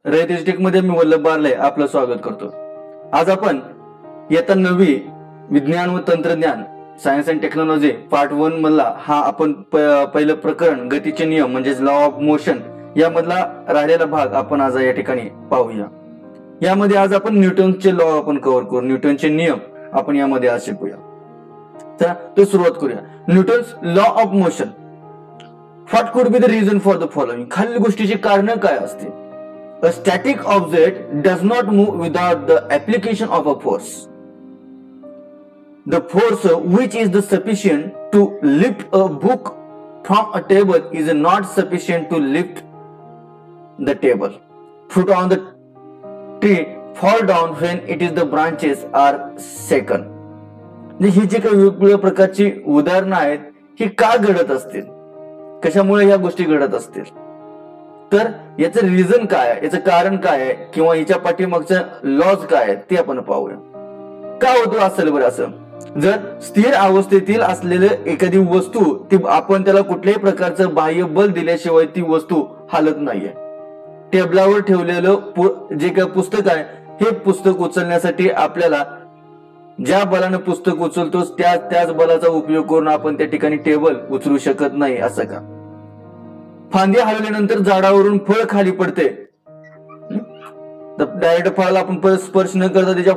रयत मध्ये मी वल्लभ बारले आपलं स्वागत करतो। आज आपण इयत्ता 9वी विज्ञान व तंत्रज्ञान सायन्स अँड टेक्नॉलॉजी पार्ट 1 मधला हा आपण पहिलं प्रकरण गतीचे नियम म्हणजे लॉ ऑफ मोशन यामधला राहिलेला भाग आपण आज या ठिकाणी पाहूया। यामध्ये आज आपण न्यूटनचे लॉ आपण कव्हर करू, न्यूटनचे नियम आपण यामध्ये आज शिकूया। तर तो सुरुवात करूया। Newton's law of motion, what could be the reason for the following. खालील गोष्टीची कारण काय असतील? A static object does not move without the application of a force. The force which is the sufficient to lift a book from a table is not sufficient to lift the table. Fruit on the tree fall down when it is the branches are shaken. ही जी काही वेगवेगळ्या प्रकारची उदाहरणं आहेत ही का घडत असतील, कशामुळे या गोष्टी घडत असतील, तर याचं रिझन काय आहे, याचं कारण काय आहे किंवा याच्या पाठीमागचं लॉज काय आहे ते आपण पाहूया। का होतो असेल बरं असं? जर स्थिर अवस्थेतील असलेले एखादी वस्तू ती आपण त्याला कुठल्याही प्रकारचं बाह्य बल दिल्याशिवाय ती वस्तू हालत नाहीये। टेबलावर ठेवलेलं जे काही पुस्तक आहे हे पुस्तक उचलण्यासाठी आपल्याला ज्या बलाने पुस्तक उचलतो त्याच बलाचा उपयोग करून आपण त्या ठिकाणी टेबल उचलू शकत नाही, असं का? फांदी हलवल्यानंतर झाडावरून फळ खाली पडते, डायरेक्ट फळाला आपण परत स्पर्श न करता त्याच्या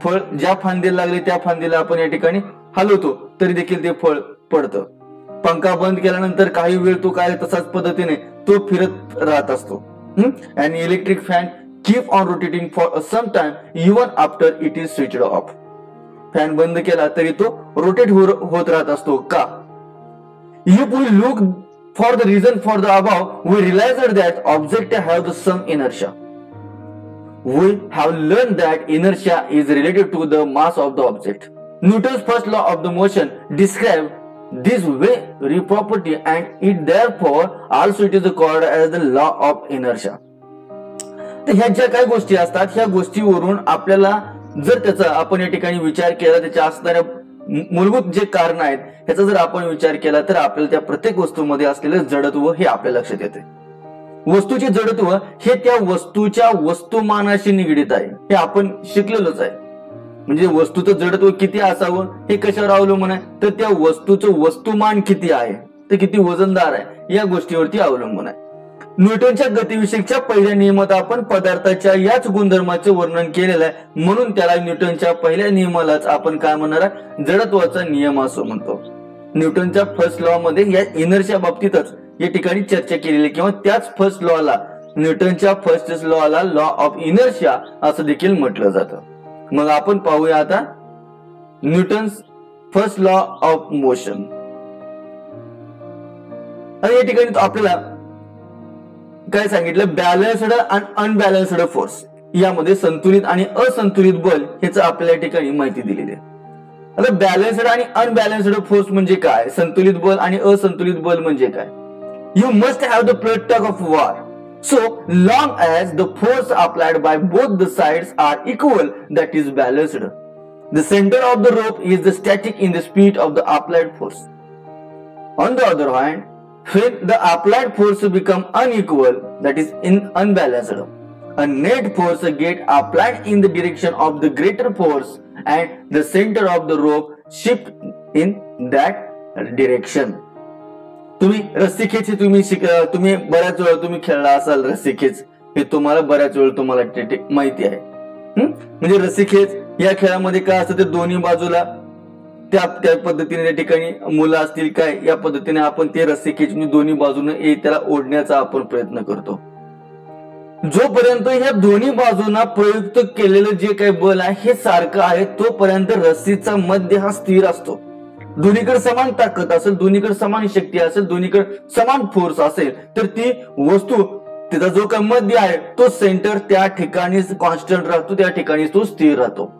फळ ज्या फांदीला लागले त्या फांदीला आपण या ठिकाणी हलवतो तरी देखील ते फळ पडतं। पंखा बंद केल्यानंतर काही वेळ तो काय तसाच पद्धतीने तो फिरत राहत असतो। And electric fan keep on rotating for some time even after it is switched off. Fan बंद केला तरी तो रोटेट होत राहत असतो का? If we look for the reason for the above, we realized that objects have the some inertia. We have learned that inertia is related to the mass of the object. Newton's first law of the motion describes this very property and it therefore also it is called as the law of inertia. तर ह्या ज्या काही गोष्टी असतात ह्या गोष्टीवरून आपल्याला जर त्याचा आपण या ठिकाणी विचार केला, त्याच्या असणाऱ्या मूलभूत जे कारण आहेत ह्याचा जर आपण विचार केला तर आपल्याला त्या प्रत्येक वस्तूमध्ये असलेलं जडत्व हे आपल्या लक्षात येते। वस्तूचे जडत्व हे त्या वस्तूच्या वस्तुमानाशी निगडित आहे, हे आपण शिकलेलोच आहे। म्हणजे वस्तूचं जडत्व किती असावं हे कशावर अवलंबून आहे, तर त्या वस्तूचं वस्तुमान किती आहे, ते किती वजनदार आहे या गोष्टीवरती अवलंबून आहे। न्यूटनच्या गतिविषयीच्या पहिल्या नियमात आपण पदार्थाच्या याच गुणधर्माचे वर्णन केलेलं आहे, म्हणून त्याला न्यूटनच्या पहिल्या नियमालाच आपण काय म्हणणार आहे, जडत्वाचा नियम असं म्हणतो। न्यूटनच्या फर्स्ट लॉ मध्ये या इनर्शिया बाबतीतच या ठिकाणी चर्चा केलेली किंवा त्याच first लॉला न्यूटनच्या first लॉला law of inertia असं देखील म्हटलं जातं। मग आपण पाहूया आता Newton's first law of motion. आणि या ठिकाणी आपल्याला काय सांगितलं, बॅलन्स्ड आणि अनबॅलन्स्ड फोर्स, यामध्ये संतुलित आणि असंतुलित बल ह्याचं आपल्या ठिकाणी माहिती दिलेली आहे। आता बॅलन्स्ड आणि अनबॅलन्स्ड फोर्स म्हणजे काय, संतुलित बल आणि असंतुलित बल म्हणजे काय? You must have the tug of war so long as the force applied by both the sides are equal that is balanced. The centre of the rope is the static in the speed of the applied force. On the other hand, when the applied force become unequal, that is unbalanced, a net force get applied in the direction of the greater force and the center of the rope shift in that direction. तुम्ही रस्सीखेच तुम्ही बऱ्याच वेळा तुम्ही खेळला असाल, रस्सीखेच हे तुम्हाला बऱ्याच वेळ तुम्हाला माहिती आहे। म्हणजे रस्सीखेच या खेळामध्ये काय असतं, ते दोन्ही बाजूला त्या पद्धतीने त्या ठिकाणी मुलं असतील काय या पद्धतीने आपण ते रस्सी खेचून दोन्ही बाजूने त्याला ओढण्याचा आपण प्रयत्न करतो। जोपर्यंत ह्या दोन्ही बाजूंना प्रयुक्त केलेलं जे काही बल आहे हे सारखं आहे तोपर्यंत रस्सीचा मध्य हा स्थिर असतो। दोन्हीकडे समान ताकद असेल, दोन्हीकडे समान शक्ती असेल, दोन्हीकडे समान फोर्स असेल तर ती वस्तू तिचा जो काही मध्य आहे तो सेंटर त्या ठिकाणीच कॉन्स्टंट राहतो, त्या ठिकाणी तो स्थिर राहतो।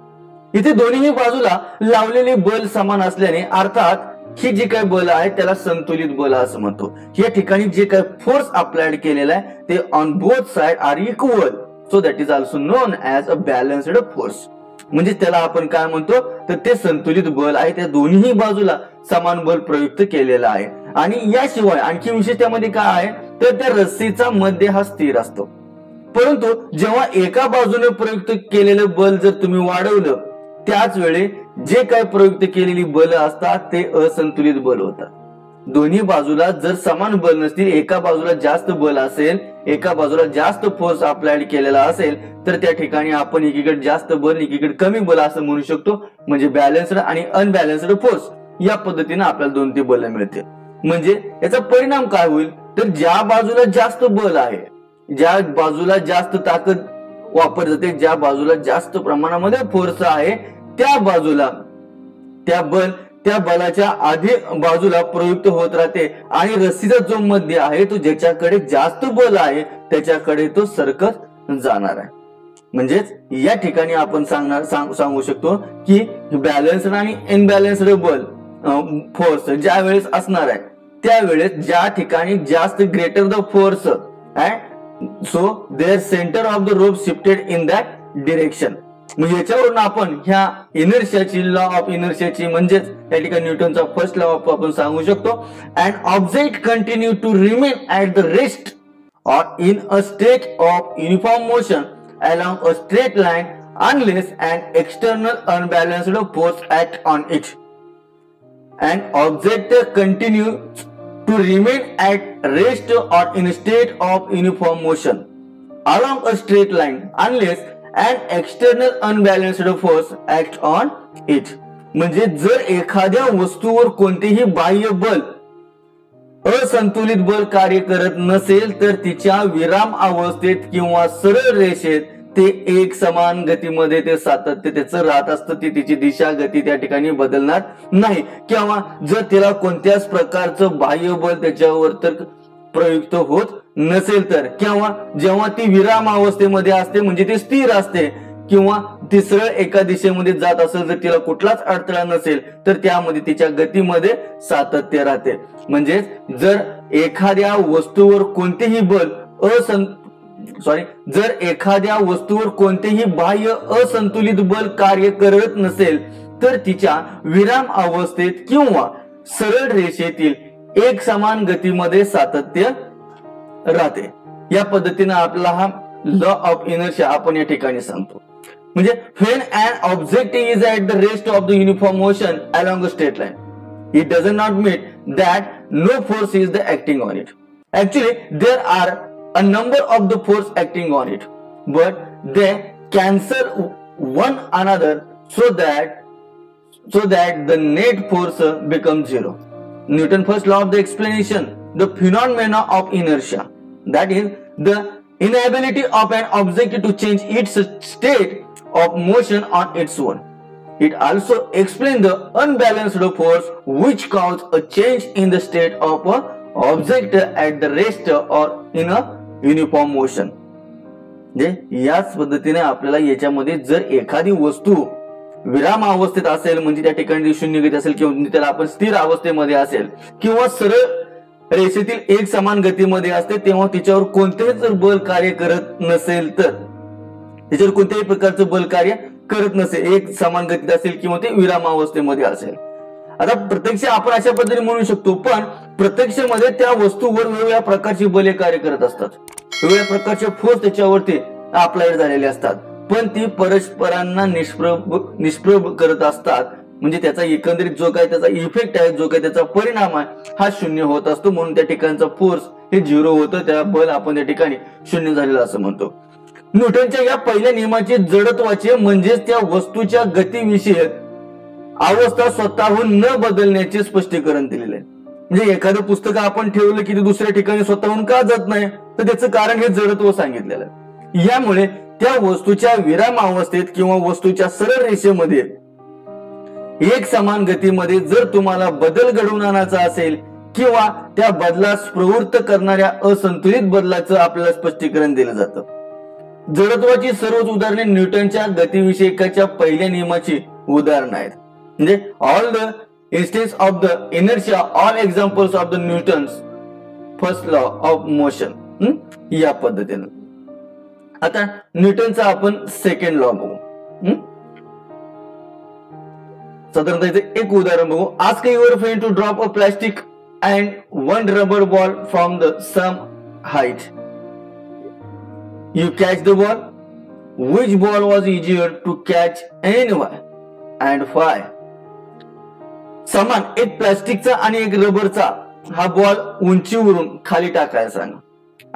इथे दोन्ही बाजूला लावलेले बल समान असल्याने अर्थात ही जी काही बल आहे त्याला संतुलित बल असं म्हणतो। या ठिकाणी जे काही फोर्स अप्लाइड केलेला आहे ते on both side are equal, so that is also known as a balanced force. म्हणजे त्याला आपण काय म्हणतो, तर ते संतुलित बल आहे, त्या दोन्ही बाजूला समान बल प्रयुक्त केलेलं आहे। आणि याशिवाय आणखी विशेष त्यामध्ये काय आहे, तर त्या रस्सीचा मध्य हा स्थिर असतो। परंतु जेव्हा एका बाजूने प्रयुक्त केलेलं बल जर तुम्ही वाढवलं, त्याच वेळी जे काही प्रयुक्त केलेली बल असतात ते असंतुलित बल होतात. दोन्ही बाजूला जर समान बल नसतील, एका बाजूला जास्त बल असेल, एका बाजूला जास्त फोर्स अप्लाइड केलेला असेल, तर त्या ठिकाणी आपण एकीकडे जास्त बल एकीकडे कमी बल असं म्हणू शकतो. म्हणजे बॅलन्स्ड आणि अनबॅलन्स्ड फोर्स या पद्धतीने आपल्याला दोन ते बल मिळते. म्हणजे याचा परिणाम काय होईल, तर ज्या बाजूला जास्त बल आहे, ज्या बाजूला जास्त ताकद वापरली जाते, ज्या बाजूला जास्त प्रमाणामध्ये फोर्स आहे, त्या बाजूला त्या बलाच्या आधी बाजूला प्रयुक्त होत राहते आणि रस्सीचा जो मध्य आहे तो ज्याच्याकडे जास्त बल आहे त्याच्याकडे तो सरकत जाणार आहे. म्हणजेच या ठिकाणी आपण सांगू शकतो की बॅलन्स्ड आणि इनबॅलन्स्ड बल फोर्स ज्या वेळेस असणार आहे त्यावेळेस ज्या ठिकाणी जास्त ग्रेटर द फोर्स आहे, so there centre of the rope shifted in that direction. म्हणजे याच्यावरून आपण ह्या इनर्शियाची लॉ ऑफ इनर्शियाची म्हणजेच या ठिकाणी न्यूटनचा फर्स्ट लॉ ऑफ आपण सांगू शकतो. And object continue to remain at the rest or in a state of uniform motion along a straight line unless an external unbalanced force acts on it. An object continues to remain at rest or in a state of uniform motion along a straight line unless an external unbalanced force acts on it. म्हणजे जर एखाद्या वस्तूवर कोणतेही बाह्य बल असंतुलित बल कार्य करत नसेल तर तिच्या विराम अवस्थेत किंवा सरळ रेषेत ते एक समान गतीमध्ये ते सातत्य त्याचं राहत असतं. ती तिची दिशा गती त्या ठिकाणी बदलणार नाही. किंवा जर तिला कोणत्याच प्रकारचं बाह्य बल त्याच्यावर तर प्रयुक्त होत नसेल तर, किंवा जेव्हा ती विराम अवस्थेमध्ये असते म्हणजे ती स्थिर असते किंवा ती सरळ एका दिशेमध्ये जात असेल, जर तिला कुठलाच अडथळा नसेल तर त्यामध्ये तिच्या गतीमध्ये सातत्य राहते. म्हणजे जर एखाद्या वस्तूवर कोणतेही जर एखाद्या वस्तूवर कोणतेही बाह्य असंतुलित बल कार्य करत नसेल तर तिच्या विराम अवस्थेत किंवा सरळ रेषेतील एक समान गतीमध्ये सातत्य राहते. या पद्धतीने आपला हा लॉ ऑफ इनर्शिया आपण या ठिकाणी सांगतो. म्हणजे when an object is at the rest of the uniform motion along a straight line, it does not mean that no force is the acting on it. Actually, there are a number of the force acting on it, but they cancel one another so that the net force becomes zero. Newton first law of the explanation, the phenomena of inertia, that is the inability of an object to change its state of motion on its own. It also explains the unbalanced force which causes a change in the state of an object at the rest or in a uniform motion. याच पद्धतीने आपल्याला याच्यामध्ये जर एखादी वस्तू विराम अवस्थेत असेल म्हणजे त्या ठिकाणी शून्य गती असेल किंवा त्याला आपण स्थिर अवस्थेमध्ये असेल किंवा सरळ रेषेतील एक समान गतीमध्ये असते, तेव्हा तिच्यावर कोणतेही जर बल कार्य करत नसेल तर त्याच्यावर कोणत्याही प्रकारचं बल कार्य करत नसेल, एक समान गतीत असेल किंवा ते विराम अवस्थेमध्ये असेल. आता प्रत्यक्ष आपण अशा पद्धतीने म्हणू शकतो, पण प्रत्यक्षमध्ये त्या वस्तूवर वेगवेगळ्या प्रकारची बले कार्य करत असतात, वेगवेगळ्या प्रकारचे फोर्स त्याच्यावरती अप्लाइड झालेले असतात, पण ती परस्परांना निष्प्रभ करत असतात. म्हणजे त्याचा एकंदरीत जो काही त्याचा इफेक्ट आहे, जो काही त्याचा परिणाम आहे हा शून्य होत असतो. म्हणून त्या ठिकाणचा फोर्स हे झिरो होतं, त्या बल आपण त्या ठिकाणी शून्य झालेलं असं म्हणतो. न्यूटनच्या या पहिल्या नियमाचे जडत्वाचे म्हणजेच त्या वस्तूच्या गतीविषयक अवस्था स्वतःहून न बदलण्याचे स्पष्टीकरण दिलेले आहे. म्हणजे एखादं पुस्तक आपण ठेवलं की ते दुसऱ्या ठिकाणी स्वतःहून का जात नाही, तर त्याचं कारण हे जडत्व सांगितलेलं आहे. यामुळे त्या वस्तूच्या विराम अवस्थेत किंवा वस्तूच्या सरळ रेषेमध्ये एक समान गतीमध्ये जर तुम्हाला बदल घडवून आणायचा असेल किंवा त्या बदलास प्रवृत्त करणाऱ्या असंतुलित बदलाचं आपल्याला स्पष्टीकरण दिलं जातं. जडत्वाची सर्वच उदाहरणे न्यूटनच्या गतिविषयकाच्या पहिल्या नियमाची उदाहरणं आहेत. म्हणजे all the instance of the inertia, all examples of the Newton's first law of motion. या पद्धतीनं आता न्यूटनचा आपण सेकंड लॉ बघू. साधारणतः एक उदाहरण बघू. Ask your friend to drop a plastic and one rubber ball from the some height. You catch the ball. Which ball was easier to catch and why? And why? समान एक प्लास्टिकचा आणि एक रबरचा हा बॉल उंचीवरून खाली टाकायला सांगा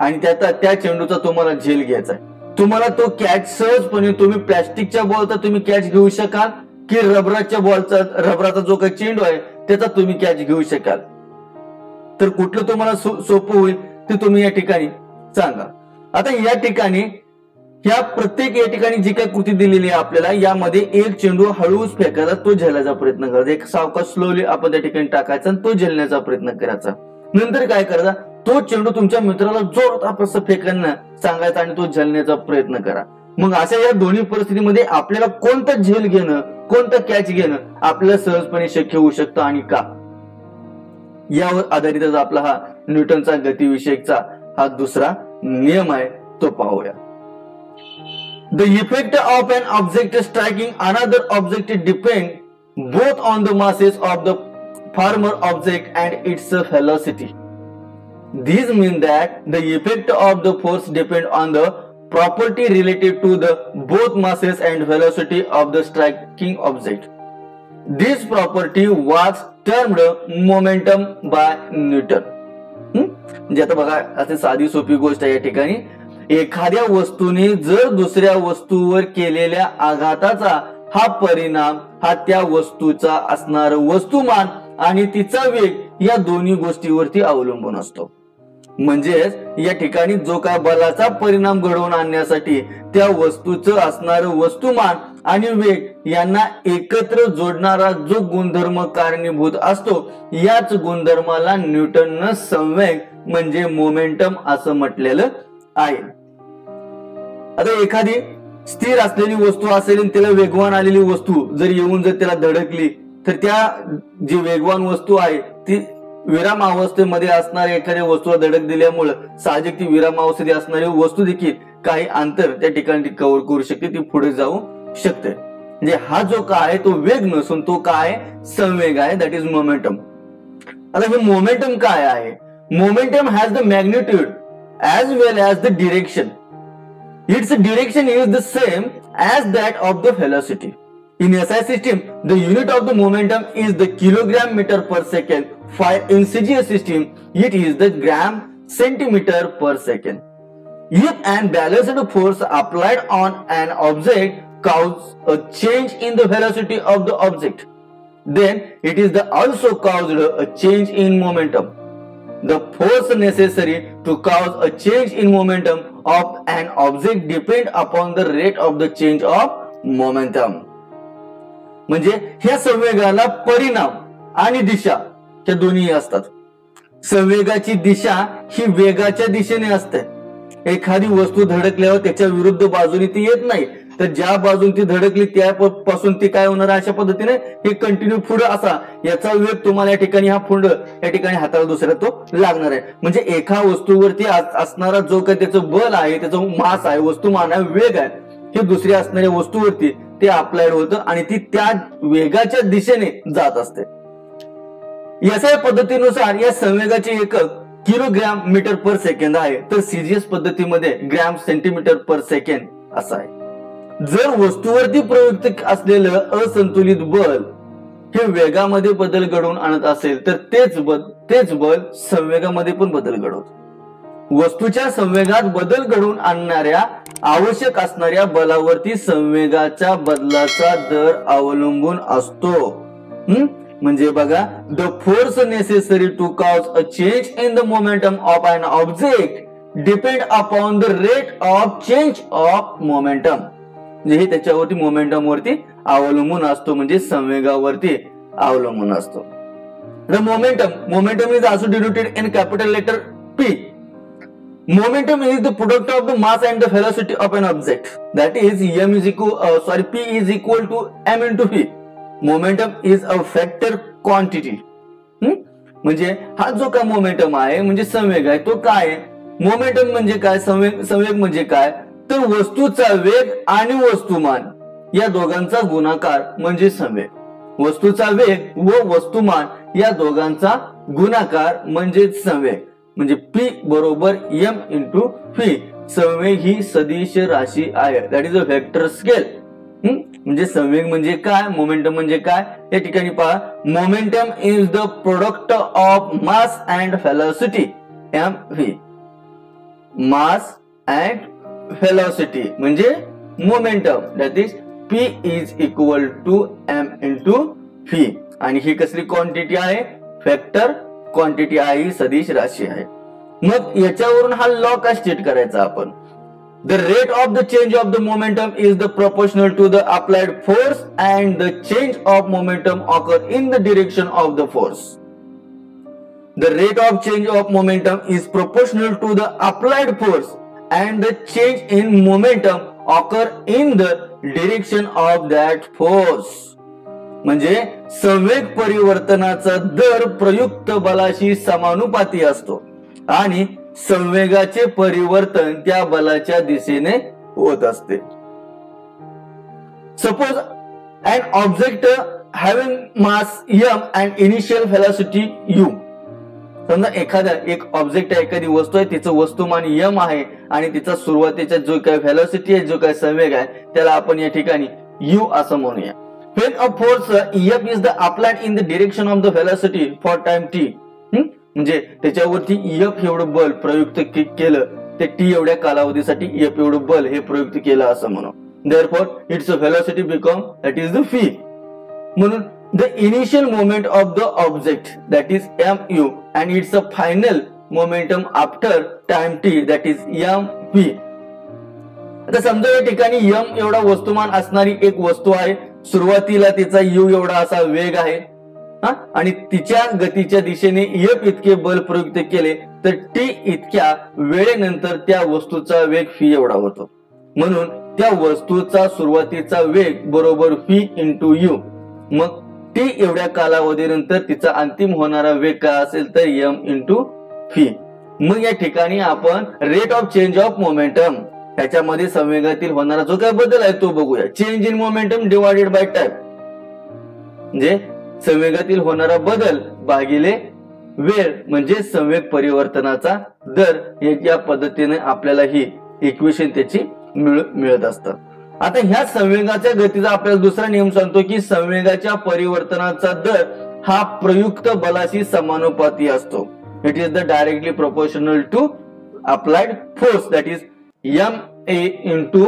आणि त्या चेंडूचा तुम्हाला झेल घ्यायचा आहे. तुम्हाला तो कॅच सहजपणे तुम्ही प्लास्टिकच्या बॉलचा तुम्ही कॅच घेऊ शकाल की रबराचा जो काही चेंडू आहे त्याचा तुम्ही कॅच घेऊ शकाल. तर कुठलं तुम्हाला सोपं होईल ते तुम्ही या ठिकाणी सांगा. आता या ठिकाणी ह्या प्रत्येक या ठिकाणी जी काही कृती दिलेली आहे आपल्याला यामध्ये एक चेंडू हळूच फेकायचा, तो झेलण्याचा प्रयत्न करायचा. एक सावकाश स्लोली आपण त्या ठिकाणी टाकायचा आणि तो झेलण्याचा प्रयत्न करायचा. नंतर काय करायचा, तो चेंडू तुमच्या मित्राला जोरात असं फेकायला सांगायचा आणि तो झेलण्याचा प्रयत्न करा. मग अशा या दोन्ही परिस्थितीमध्ये आपल्याला कोणतं झेल घेणं कोणतं कॅच घेणं आपल्याला सहजपणे शक्य होऊ शकतं आणि का, यावर आधारितच आपला हा न्यूटनचा गतिविषयकचा हा दुसरा नियम आहे तो पाहूया. The effect of an object striking another object depend both on the masses of the former object and its velocity. These mean that the effect of the force depend on the property related to the both masses and velocity of the striking object. This property was termed momentum by Newton. म्हणजे आता बघा अशी साधी सोपी गोष्ट आहे या ठिकाणी. एखाद्या वस्तूने जर दुसऱ्या वस्तूवर केलेल्या आघाताचा हा परिणाम हा त्या वस्तूचा असणार वस्तुमान आणि तिचा वेग या दोन्ही गोष्टीवरती अवलंबून असतो. म्हणजेच या ठिकाणी जो काय बलाचा परिणाम घडवून आणण्यासाठी त्या वस्तूचं असणारं वस्तुमान आणि वेग यांना एकत्र जोडणारा जो गुणधर्म कारणीभूत असतो याच गुणधर्माला न्यूटननं संवेग म्हणजे मोमेंटम असं म्हटलेलं आहे. आता एखादी स्थिर असलेली वस्तू असेल आणि त्याला वेगवान आलेली वस्तू जर येऊन जर त्याला धडकली तर त्या जी वेगवान वस्तू आहे ती विरामावस्थेमध्ये असणाऱ्या एखाद्या वस्तूला धडक दिल्यामुळे साहजिक ती विरामावस्थेत असणारी वस्तू देखील काही अंतर त्या ठिकाणी ती कव्हर करू शकते, ती पुढे जाऊ शकते. म्हणजे हा जो काय आहे तो वेग नसून तो काय संवेग आहे, दॅट इज मोमेंटम. आता हे मोमेंटम काय आहे, momentum has the magnitude as well as the direction. Its direction is the same as that of the velocity. In SI system, the unit of the momentum is the kilogram meter per second. For in CGS system, it is the gram centimeter per second. If an balanced force applied on an object causes a change in the velocity of the object, then it is also caused a change in momentum. The force necessary to cause a change in momentum of an object depend upon the rate of the change of momentum. म्हणजे ह्या संवेगाला परिणाम आणि दिशा ह्या दोन्ही असतात. संवेगाची दिशा ही वेगाच्या दिशेने असते. एखादी वस्तू धडकल्यावर त्याच्या विरुद्ध बाजूने ती येत नाही, तर ज्या बाजून ती धडकली त्यापासून ती काय होणार अशा पद्धतीने हे कंटिन्यू पुढे असा याचा वेग तुम्हाला या ठिकाणी हा पुढे या ठिकाणी हाताला दुसऱ्या तो लागणार आहे. म्हणजे एका वस्तूवरती असणारा जो काही त्याचं बल आहे, त्याचं मास आहे, वस्तुमान आहे, वेग आहे, हे दुसऱ्या असणाऱ्या वस्तूवरती ते अप्लाइड होतं आणि ती त्या वेगाच्या दिशेने जात असते. याच्या पद्धतीनुसार या संवेगाचे एकक किलोग्राम मीटर पर सेकंद आहे, तर सीजीएस पद्धतीमध्ये ग्रॅम सेंटीमीटर पर सेकंड असं आहे. जर वस्तूवरती प्रयुक्त असलेलं असंतुलित बल हे वेगामध्ये बदल घडवून आणत असेल तर तेच बल संवेगामध्ये पण बदल घडवतं. वस्तूच्या संवेगात बदल घडवून आणणाऱ्या आवश्यक असणाऱ्या बलावरती संवेगाच्या बदलाचा दर अवलंबून असतो. म्हणजे बघा, the force necessary to cause a change in the momentum of an object depend upon the rate of change of momentum. म्हणजे हे त्याच्यावरती मोमेंटम वरती अवलंबून असतो, म्हणजे संवेगावरती अवलंबून असतो. The momentum is also denoted in capital letter P. Momentum is the product of the mass and the velocity of an object. That is P is equal to m into v. Momentum is a vector quantity. म्हणजे हा जो काय momentum आहे म्हणजे संवेग आहे तो काय आहे. मोमेंटम म्हणजे काय, संवेग म्हणजे काय, तर वस्तूचा वेग आणि वस्तुमान या दोघांचा गुणाकार म्हणजे संवेग. वस्तूचा वेग व वस्तुमान या दोघांचा गुणाकार म्हणजे संवेग. म्हणजे P बरोबर m इंटू v संवेग ही सदिश राशी आहे. That is a vector scale. म्हणजे संवेग म्हणजे काय, मोमेंटम म्हणजे काय, या ठिकाणी पहा. Momentum is the product of mass and velocity mv. Mass and velocity म्हणजे momentum, that is p is equal to m into v. आणि ही कसली क्वांटिटी आहे, वेक्टर क्वांटिटी आहे, ही सदिश राशी आहे. मग याच्यावरून हा लॉ का स्टेट करायचा आपण. The rate of the change of the momentum is the proportional to the applied force and the change of momentum occur in the direction of the force. The rate of change of momentum is proportional to the applied force and the change in momentum occur in the direction of that force. म्हणजे संवेग परिवर्तनाचा दर प्रयुक्त बलाशी समानुपाती असतो आणि संवेगाचे परिवर्तन त्या बलाच्या दिशेने होत असते. Suppose an object having mass m and initial velocity u. समजा एक ऑब्जेक्ट आहे, एखादी वस्तू आहे, तिचं वस्तुमान m आहे आणि तिचा सुरुवातीचा जो काही व्हेलॉसिटी आहे, जो काही संवेग आहे, त्याला आपण या ठिकाणी u असं म्हणूया. When a force F is the applied in the direction of the velocity for time t. म्हणजे त्याच्यावरती F एवढं बल प्रयुक्त केलं, ते t एवढ्या कालावधीसाठी F एवढं बल हे प्रयुक्त केलं असं म्हणू. Therefore its velocity become that is the v. म्हणून the initial moment of the object that is mu and its a final momentum after time t that is mv. आता समजा या ठिकाणी m एवढा वस्तुमान असणारी एक वस्तू आहे, सुरुवातीला तिचा u एवढा असा वेग आहे आणि तिच्या गतीच्या दिशेने f इतके बल प्रयुक्त केले तर t इतक्या वेळेनंतर त्या वस्तूचा वेग v एवढा होतो. म्हणून त्या वस्तूचा सुरुवातीचा वेग बरोबर v इंटू u. मग t एवढ्या कालावधीनंतर तिचा अंतिम होणारा वेग काय असेल तर m इंटू v. मग या ठिकाणी आपण rate of change of momentum, त्याच्यामध्ये संवेगातील होणारा जो काय बदल आहे तो बघूया. Change in momentum divided by time, म्हणजे संवेगातील होणारा बदल भागिले वेळ म्हणजे संवेग परिवर्तनाचा दर. या पद्धतीने आपल्याला ही इक्वेशन त्याची मिळत असतात. आता ह्या संवेगाच्या गतीचा आपल्याला दुसरा नियम सांगतो की संवेगाच्या परिवर्तनाचा दर हा प्रयुक्त बलाशी समानुपाती असतो. It is the directly proportional to applied force that is ma into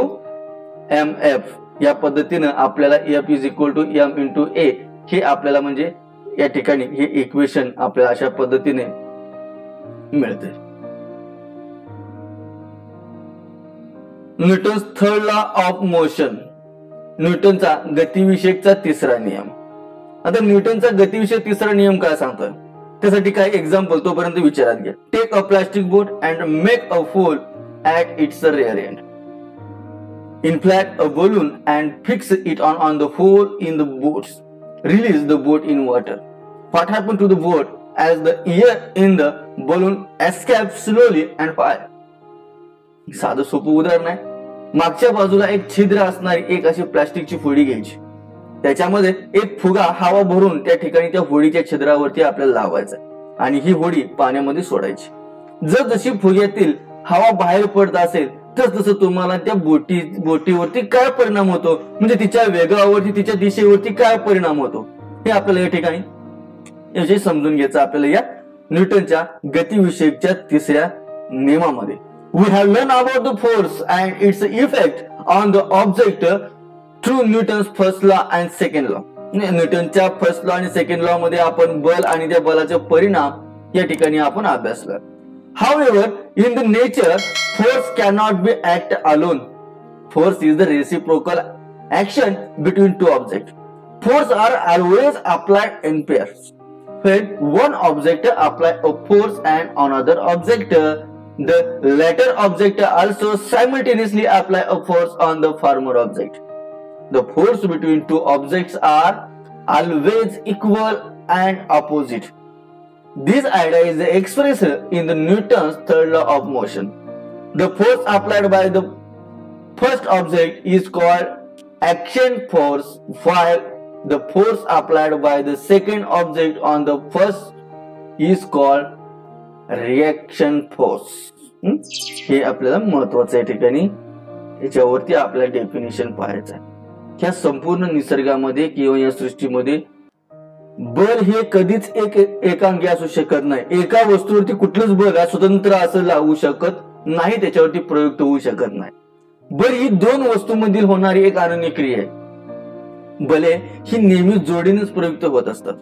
mf. या पद्धतीने आपल्याला f is equal to m into a हे आपल्याला म्हणजे या ठिकाणी हे इक्वेशन आपल्याला अशा पद्धतीने मिळते. Newton's third law of motion, न्यूटनचा गतिविषयकचा तिसरा नियम. आता न्यूटनचा गतिविषयक तिसरा नियम काय सांगतोय, त्यासाठी काय एक्झाम्पल तोपर्यंत विचारात घ्या. Take a plastic boat and make a hole at its rear end. Inflate a balloon and fix it on the hole in the boat. Release the boat in water. What happened to the boat as the air in the balloon escaped slowly and fire? साधं सोपं उदाहरण आहे. मागच्या बाजूला एक छिद्र असणारी एक अशी प्लास्टिकची होडी घ्यायची, त्याच्यामध्ये एक फुगा हवा भरून त्या ठिकाणी त्या होडीच्या छिद्रावरती आपल्याला लावायचा आणि ही होडी पाण्यामध्ये सोडायची. जर जशी फुग्यातील हवा बाहेर पडत असेल तस तसं तुम्हाला त्या बोटीवरती काय परिणाम होतो, म्हणजे तिच्या वेगावरती, तिच्या दिशेवरती काय परिणाम होतो हे आपल्याला या ठिकाणी याचे समजून घ्यायचं आपल्याला या न्यूटनच्या गतिविषयकच्या तिसऱ्या नियमामध्ये. We have learn about the force and its effect on the object through Newton's first law and second law. न्यूटनच्या फर्स्ट लॉ आणि सेकंड लॉ मध्ये आपण बल आणि त्या बलाचे परिणाम या ठिकाणी आपण अभ्यासला. However, in the nature, force cannot be act alone. Force is the reciprocal action between two objects. Force are always applied in pairs. When one object apply a force and another object, the latter object also simultaneously apply a force on the former object. The force between two objects are always equal and opposite. This idea is expressed in the Newton's third law of motion. The force applied by the first object is called action force, while the force applied by the second object on the first is called reaction force. हे आपल्याला महत्वाचं या ठिकाणी याच्यावरती आपल्याला definition पाहायचं आहे. ह्या संपूर्ण निसर्गामध्ये किंवा या सृष्टीमध्ये बल हे कधीच एकांगी असू शकत नाही. एका वस्तूवरती कुठलंच बल स्वतंत्र असं लागू शकत नाही, त्याच्यावरती प्रयुक्त होऊ शकत नाही. बल ही दोन वस्तूंमधील होणारी एक अनन्य क्रिया आहे. बले ही नेहमी जोडीनेच प्रयुक्त होत असतात.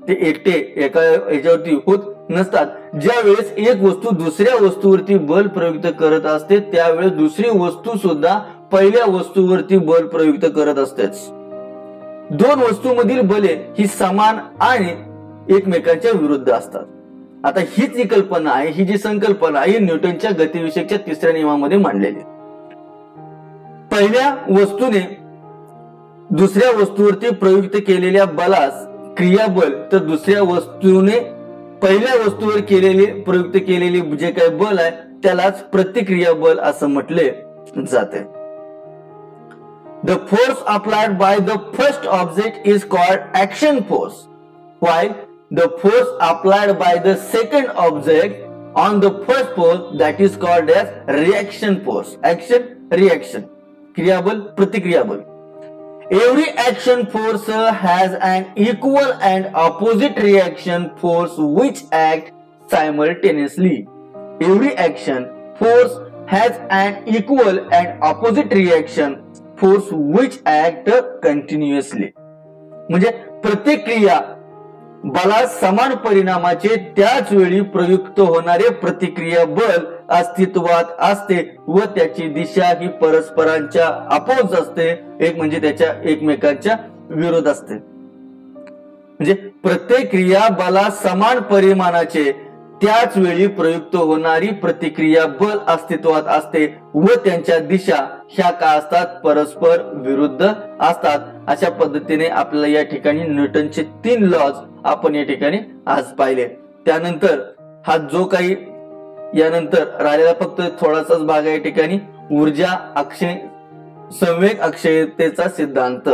ते एकटे एका याच्यावरती होत नसतात. ज्या वेळेस एक वस्तू दुसऱ्या वस्तूवरती बल प्रयुक्त करत असते त्यावेळेस दुसरी वस्तू सुद्धा पहिल्या वस्तूवरती बल प्रयुक्त करत असतेच. दोन वस्तूंमधील बले ही समान आणि एकमेकांच्या विरुद्ध असतात. आता हीच जी कल्पना आहे, ही जी संकल्पना आहे, न्यूटनच्या गतिविषयकच्या तिसऱ्या नियमामध्ये मांडलेली. पहिल्या वस्तूने दुसऱ्या वस्तूवरती प्रयुक्त केलेल्या बलास क्रियाबल, तर दुसऱ्या वस्तूने पहिल्या वस्तूवर प्रयुक्त केलेली जे काही बल आहे त्यालाच प्रतिक्रिया बल असं म्हटले जाते. The force applied by the first object is called action force, while the force applied by the second object on the first force that is called as reaction force. Action, reaction. क्रियाबल, प्रतिक्रियाबल. Every action force has an equal and opposite reaction force which act simultaneously. Every action force has an equal and opposite reaction force which act continuously. म्हणजे प्रतिक्रिया बला समान परिणामाचे त्याच वेळी प्रयुक्त होणारे प्रतिक्रिया बल अस्तित्वात असते व त्याची दिशा ही परस्परांच्या अपोज असते, एक म्हणजे त्याच्या एकमेकांच्या विरोध असते. म्हणजे प्रतिक्रिया बला समान परिमाणाचे त्याच वेळी प्रयुक्त होणारी प्रतिक्रिया बल अस्तित्वात असते व त्यांच्या दिशा ह्या का असतात, परस्पर विरुद्ध असतात. अशा पद्धतीने आपल्याला या ठिकाणी न्यूटनचे 3 लॉज आपण या ठिकाणी आज पाहिले. त्यानंतर हा जो काही यानंतर राहिलेला फक्त थोडासाच भाग आहे या ठिकाणी ऊर्जा अक्षय संवेग अक्षयतेचा सिद्धांत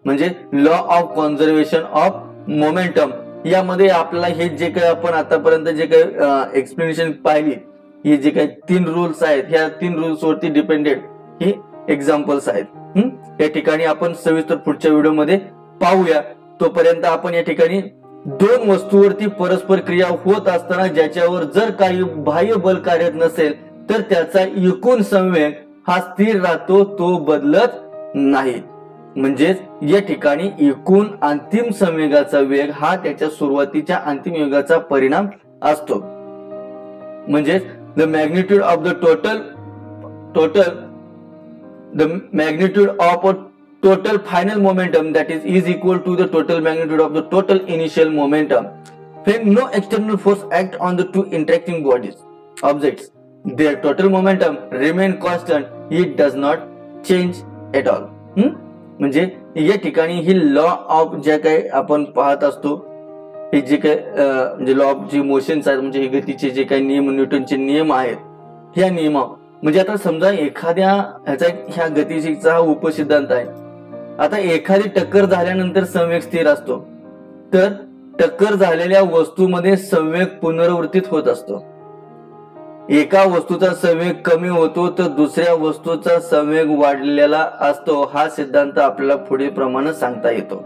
म्हणजे law of conservation of momentum. यामध्ये आपल्याला हे जे काही आपण आतापर्यंत जे काही एक्सप्लेनेशन पाहिली, हे जे काही 3 रूल्स आहेत, ह्या 3 रूल्स वरती डिपेंडेड हे एक्झाम्पल्स आहेत. या ठिकाणी आपण सविस्तर पुढच्या व्हिडिओमध्ये पाहूया. तोपर्यंत आपण या ठिकाणी दोन वस्तूवरती परस्पर क्रिया होत असताना ज्याच्यावर जर काही बाह्य बल कार्यरत नसेल तर त्याचा एकूण संवेग हा स्थिर राहतो, तो बदलत नाही. म्हणजेच या ठिकाणी एकूण अंतिम संवेगाचा वेग हा त्याच्या सुरुवातीच्या अंतिम वेगाचा परिणाम असतो. म्हणजेच the magnitude of the total final momentum that is equal to the total magnitude of the total initial momentum. When no external force act on the two interacting objects, their total momentum remain constant. It does not change at all. म्हणजे या ठिकाणी ही law of जे काही आपण पाहत असतो, हे जे काही म्हणजे लॉ ऑफ जी मोशन्स आहेत, म्हणजे हे गतीचे जे काही नियम, न्यूटनचे नियम आहेत, ह्या नियम म्हणजे आता समजा एखाद्या ह्या गतीचा उपसिद्धांत आहे. आता एखादी टक्कर झाल्यानंतर संवेग स्थिर असतो, तर टक्कर झालेल्या वस्तूमध्ये संवेग पुनरावृत्तीत होत असतो. एका वस्तूचा संवेग कमी होतो तर दुसऱ्या वस्तूचा संवेग वाढलेला असतो. हा सिद्धांत आपल्याला पुढील प्रमाणे सांगता येतो.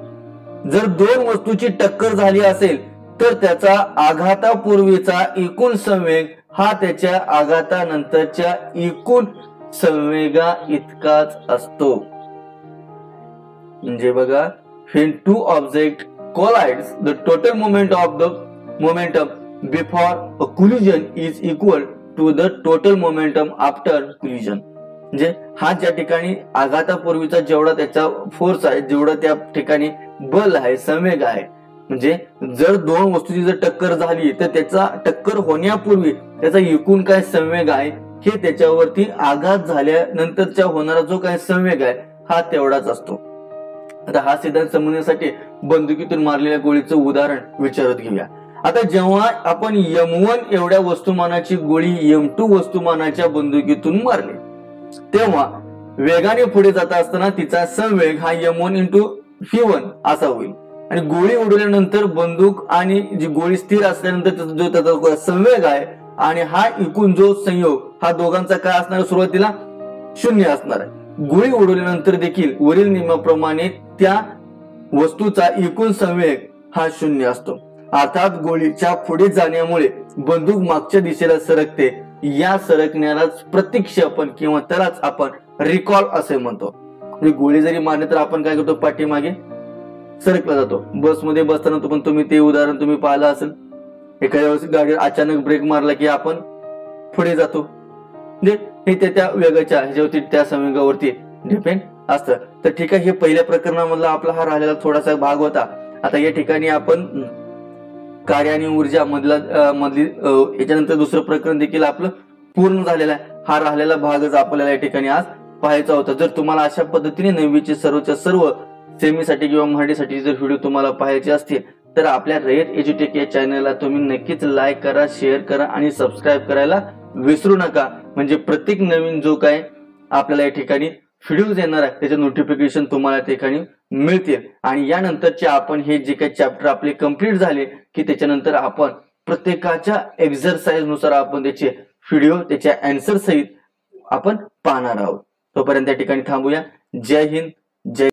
जर दोन वस्तूची टक्कर झाली असेल तर त्याचा आघातापूर्वीचा एकूण संवेग हा त्याच्या आघातानंतरच्या एकूण संवेगा इतकाच असतो. म्हणजे बघा, when two objects collides, the total momentum before a collision is equal to the total momentum after collision. म्हणजे हा ज्या ठिकाणी आघातापूर्वीचा जेवढा त्याचा फोर्स आहे, जेवढा त्या ठिकाणी बल आहे, संवेग आहे, म्हणजे जर दोन वस्तूची जर टक्कर झाली तर त्याचा टक्कर होण्यापूर्वी त्याचा एकूण काय संवेग आहे हे त्याच्यावरती आघात झाल्यानंतरच्या होणारा जो काही संवेग आहे हा तेवढाच असतो. आता हा सिद्धांत समजण्यासाठी बंदुकीतून मारलेल्या गोळीचं उदाहरण विचारत घेऊया. आता जेव्हा आपण M1 एवढ्या वस्तुमानाची गोळी M2 वस्तुमानाच्या बंदुकीतून मारली, तेव्हा वेगाने पुढे जात असताना तिचा संवेग हा M1 × V1 असा होईल. आणि गोळी उडवल्यानंतर बंदूक आणि जी गोळी स्थिर असल्यानंतर जो त्याचा संवेग आहे आणि हा एकूण जो संयोग हा दोघांचा काय असणार सुरुवातीला 0 असणार आहे. गोळी उडवल्यानंतर देखील वरील नियमाप्रमाणे त्या वस्तूचा एकूण संवेग हा 0 असतो. अर्थात गोळीच्या पुढे जाण्यामुळे बंदूक मागच्या दिशेला सरकते. या सरकण्यालाच प्रतिक्षेपण किंवा त्यालाच आपण रिकॉल असे म्हणतो. गोळी जरी मारली तर आपण काय करतो, पाठीमागे सरकला जातो. बसमध्ये बसताना पण तुम्ही ते उदाहरण तुम्ही पाहिलं असेल. एखाद्या वेळेस गाडी अचानक ब्रेक मारला की आपण पुढे जातो. हे त्या वेगाच्या ह्याच्यावरती त्या संवेगावरती डिपेंड असतं. तर ठीक आहे, हे पहिल्या प्रकरणामधला आपला हा राहिलेला थोडासा भाग होता. आता या ठिकाणी आपण कार्य आणि ऊर्जा मधली याच्यानंतर दुसरं प्रकरण देखील आपलं पूर्ण झालेलं आहे. हा राहिलेला भागच आपल्याला या ठिकाणी आज पाहायचा होता. जर तुम्हाला अशा पद्धतीने 9वीचे सर्वच्या सर्व सेमीसाठी किंवा मराठीसाठी जर व्हिडिओ तुम्हाला पाहायचे असतील तर आपल्या रयत एज्युटेक या चॅनलला तुम्ही नक्कीच लाईक करा, शेअर करा आणि सबस्क्राईब करायला विसरू नका. म्हणजे प्रत्येक नवीन जो काय आपल्याला या ठिकाणी व्हिडिओज येणार आहे त्याचे नोटिफिकेशन तुम्हाला या ठिकाणी मिळतील. आणि यानंतरचे आपण हे जे काही चॅप्टर आपले कंप्लीट झाले की त्याच्यानंतर आपण प्रत्येकाच्या एक्झरसाइज नुसार आपण त्याचे व्हिडिओ त्याच्या आन्सर सहित आपण पाहणार आहोत. तोपर्यंत या ठिकाणी थांबूया. जय हिंद, जय